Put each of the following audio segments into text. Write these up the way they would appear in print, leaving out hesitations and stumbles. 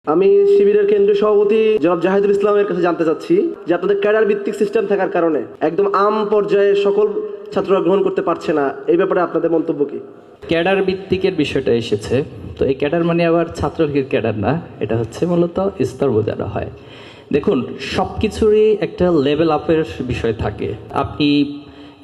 আমি শিবিরের কেন্দ্রীয় সভাপতি জনাব জাহিদুল ইসলামের কাছে জানতে চাচ্ছি যে আপনাদের ক্যাডার ভিত্তিক সিস্টেম থাকার কারণে একদম আম পর্যায়ে সকল ছাত্ররা গ্রহণ করতে পারছে না, এই ব্যাপারে আপনাদের মন্তব্য কি? ক্যাডার ভিত্তিকের বিষয়টা এসেছে, তো এই ক্যাডার মানে আবার ছাত্রলীগের ক্যাডার না, এটা হচ্ছে মূলত স্তর বোঝানো হয়। দেখুন, সব কিছুরই একটা লেভেল আপের বিষয় থাকে। আপনি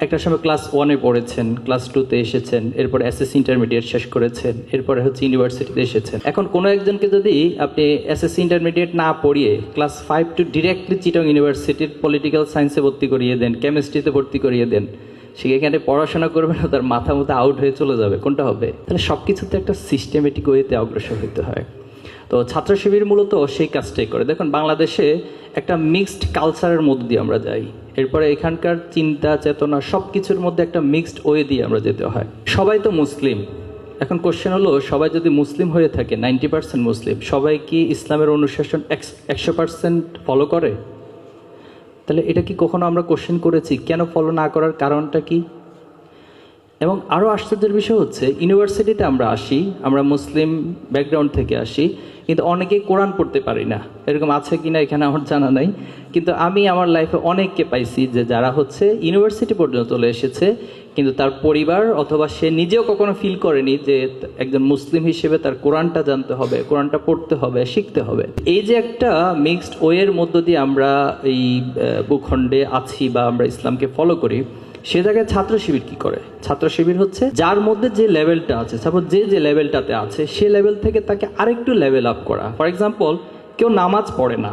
একটা সময় ক্লাস 1-এ পড়েছেন, ক্লাস 2-তে এসেছেন, এরপরে এসএসসি ইন্টারমিডিয়েট শেষ করেছেন, এরপরে হচ্ছে ইউনিভার্সিটিতে এসেছেন। এখন কোনো একজনকে যদি আপনি এসএসসি ইন্টারমিডিয়েট না পড়িয়ে ক্লাস 5 টু ডিরেক্টলি চিটং ইউনিভার্সিটির পলিটিক্যাল সায়েন্সে ভর্তি করিয়ে দেন, কেমিস্ট্রিতে ভর্তি করিয়ে দেন, সে এখানে পড়াশোনা করবে না, তার মাথা মতো আউট হয়ে চলে যাবে, কোনটা হবে? তাহলে সব কিছুতে একটা সিস্টেমেটিক ওয়েতে অগ্রসর হতে হয়। তো ছাত্র শিবির মূলত সেই কাজটাই করে। দেখুন, বাংলাদেশে একটা মিক্সড কালচারের মধ্যে দিয়ে আমরা যাই, এরপরে এখানকার চিন্তা চেতনা সব কিছুর মধ্যে একটা মিক্সড ওয়ে দিয়ে আমরা যেতে হয়। সবাই তো মুসলিম। এখন কোশ্চেন হলো, সবাই যদি মুসলিম হয়ে থাকে, 90% মুসলিম, সবাই কি ইসলামের অনুশাসন 100% ফলো করে? তাহলে এটা কি কখনো আমরা কোশ্চেন করেছি কেন ফলো না করার কারণটা কি? এবং আরও আশ্চর্যের বিষয় হচ্ছে, ইউনিভার্সিটিতে আমরা আসি, আমরা মুসলিম ব্যাকগ্রাউন্ড থেকে আসি, কিন্তু অনেকেই কোরআন পড়তে পারি না। এরকম আছে কি না এখানে আমার জানা নাই, কিন্তু আমি আমার লাইফে অনেককে পাইছি যে যারা হচ্ছে ইউনিভার্সিটি পর্যন্ত চলে এসেছে, কিন্তু তার পরিবার অথবা সে নিজেও কখনো ফিল করেনি যে একজন মুসলিম হিসেবে তার কোরআনটা জানতে হবে, কোরআনটা পড়তে হবে, শিখতে হবে। এই যে একটা মিক্সড ওয়ের মধ্য দিয়ে আমরা এই ভূখণ্ডে আছি বা আমরা ইসলামকে ফলো করি, সে জায়গায় ছাত্র শিবির কি করে? ছাত্র শিবির হচ্ছে যার মধ্যে যে লেভেলটা আছে, সাপোজ যে লেভেলটাতে আছে সে লেভেল থেকে তাকে আরেকটু লেভেল আপ করা। ফর এক্সাম্পল, কেউ নামাজ পড়ে না,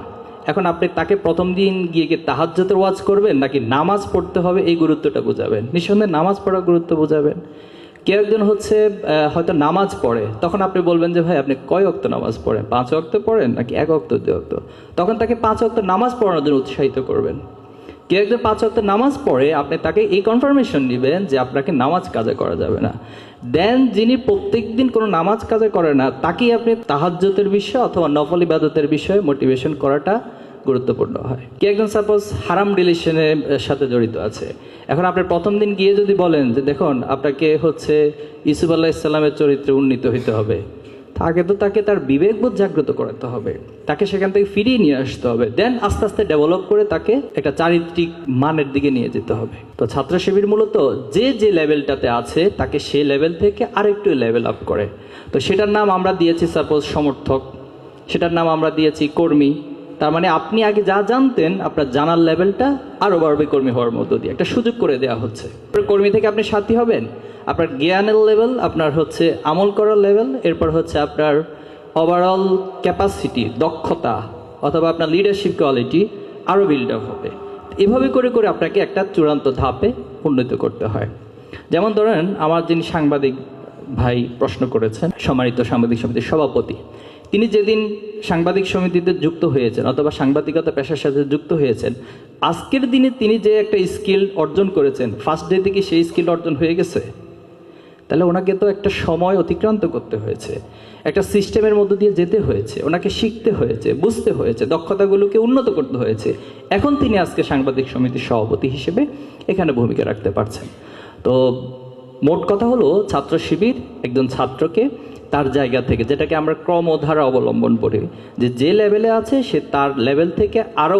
এখন আপনি তাকে প্রথম দিন গিয়ে তাহাজ্জুদের ওয়াজ করবেন নাকি নামাজ পড়তে হবে এই গুরুত্বটা বোঝাবেন? নিঃসন্দেহে নামাজ পড়ার গুরুত্ব বোঝাবেন। কেউ একজন হচ্ছে হয়তো নামাজ পড়ে, তখন আপনি বলবেন যে ভাই আপনি কয় ওয়াক্ত নামাজ পড়েন, 5 ওয়াক্ত পড়েন নাকি 1 ওয়াক্ত 2 ওয়াক্ত? তখন তাকে 5 ওয়াক্ত নামাজ পড়ানোর জন্য উৎসাহিত করবেন। কেউ একজন 5 ওয়াক্ত নামাজ পড়ে, আপনি তাকে এই কনফার্মেশন দিবেন যে আপনাকে নামাজ কাজা করা যাবে না। দেন যিনি প্রত্যেক দিন কোনো নামাজ কাজা করে না, তাকেই আপনি তাহাজ্জুদের বিষয় অথবা নফল ইবাদতের বিষয়ে মোটিভেশন করাটা গুরুত্বপূর্ণ হয়। কেউ একজন সাপোজ হারাম রিলেশনের সাথে জড়িত আছে, এখন আপনি প্রথম দিন গিয়ে যদি বলেন যে দেখুন আপনাকে হচ্ছে ইউসুফ আলাইহিস সালামের চরিত্রে উন্নীত হইতে হবে, আগে তো তাকে তার বিবেকবোধ জাগ্রত করাতে হবে, তাকে সেখান থেকে ফিরিয়ে নিয়ে আসতে হবে, দেন আস্তে আস্তে ডেভেলপ করে তাকে একটা চারিত্রিক মানের দিকে নিয়ে যেতে হবে। তো ছাত্র শিবির মূলত যে লেভেলটাতে আছে তাকে সেই লেভেল থেকে আরেকটু লেভেল আপ করে। তো সেটার নাম আমরা দিয়েছি সাপোজ সমর্থক, সেটার নাম আমরা দিয়েছি কর্মী। তার মানে আপনি আগে যা জানতেন আপনার জানার লেভেলটা আরও বাড়বে কর্মী হওয়ার মধ্য দিয়ে, একটা সুযোগ করে দেওয়া হচ্ছে। কর্মী থেকে আপনি সাথী হবেন, আপনার জ্ঞানের লেভেল, আপনার হচ্ছে আমল করার লেভেল, এরপর হচ্ছে আপনার ওভারঅল ক্যাপাসিটি, দক্ষতা অথবা আপনার লিডারশিপ কোয়ালিটি আরও বিল্ড আপ হবে। এভাবে করে করে আপনাকে একটা চূড়ান্ত ধাপে উন্নীত করতে হয়। যেমন ধরেন, আমার যিনি সাংবাদিক ভাই প্রশ্ন করেছেন, সম্মানিত সাংবাদিক সমিতির সভাপতি, তিনি যেদিন সাংবাদিক সমিতিতে যুক্ত হয়েছেন অথবা সাংবাদিকতা পেশার সাথে যুক্ত হয়েছেন, আজকের দিনে তিনি যে একটা স্কিল অর্জন করেছেন, ফার্স্ট ডে থেকে সেই স্কিল অর্জন হয়ে গেছে? তাহলে ওনাকে তো একটা সময় অতিক্রান্ত করতে হয়েছে, একটা সিস্টেমের মধ্য দিয়ে যেতে হয়েছে, ওনাকে শিখতে হয়েছে, বুঝতে হয়েছে, দক্ষতাগুলোকে উন্নত করতে হয়েছে। এখন তিনি আজকে সাংবাদিক সমিতির সভাপতি হিসেবে এখানে ভূমিকা রাখতে পারছেন। তো মোট কথা হলো, ছাত্র শিবির একজন ছাত্রকে তার জায়গা থেকে, যেটাকে আমরা ক্রমধারা অবলম্বন করি, যে লেভেলে আছে সে তার লেভেল থেকে আরও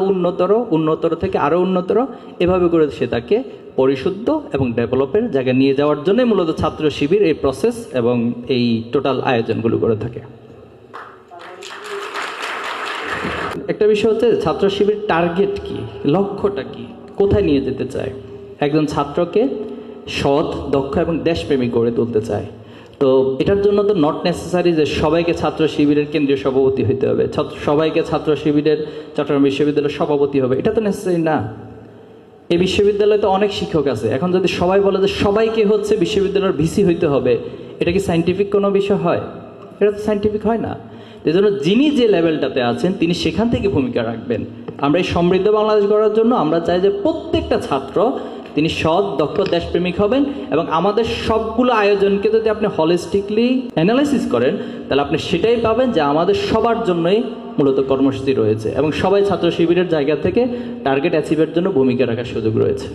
উন্নতর থেকে আরও উন্নতর, এভাবে করে সে তাকে পরিশুদ্ধ এবং ডেভেলপের জায়গায় নিয়ে যাওয়ার জন্য মূলত ছাত্র শিবির এই প্রসেস এবং এই টোটাল আয়োজনগুলো করে থাকে। একটা বিষয় হচ্ছে ছাত্র শিবির টার্গেট কি, লক্ষ্যটা কি, কোথায় নিয়ে যেতে চায়? একজন ছাত্রকে সৎ, দক্ষ এবং দেশপ্রেমিক গড়ে তুলতে চায়। তো এটার জন্য তো নট নেসেসারি যে সবাইকে ছাত্র শিবিরের কেন্দ্রীয় সভাপতি হইতে হবে, সবাইকে ছাত্র শিবিরের চট্টগ্রাম বিশ্ববিদ্যালয়ের সভাপতি হবে, এটা তো নেসেসারি না। এই বিশ্ববিদ্যালয়ে তো অনেক শিক্ষক আছে, এখন যদি সবাই বলে যে সবাইকে হচ্ছে বিশ্ববিদ্যালয়ের ভিসি হইতে হবে, এটা কি সায়েন্টিফিক কোনো বিষয় হয়? এটা তো সায়েন্টিফিক হয় না। এই জন্য যিনি যে লেভেলটাতে আছেন তিনি সেখান থেকে ভূমিকা রাখবেন। আমরা এই সমৃদ্ধ বাংলাদেশ গড়ার জন্য আমরা চাই যে প্রত্যেকটা ছাত্র তিনি সৎ, দক্ষ, দেশপ্রেমিক হবেন। এবং আমাদের সবগুলো আয়োজনকে যদি আপনি হলিস্টিকলি অ্যানালাইসিস করেন, তাহলে আপনি সেটাই পাবেন যে আমাদের সবার জন্যই মূলত কর্মসূচি রয়েছে এবং সবাই ছাত্র শিবিরের জায়গা থেকে টার্গেট অ্যাচিভের জন্য ভূমিকা রাখার সুযোগ রয়েছে।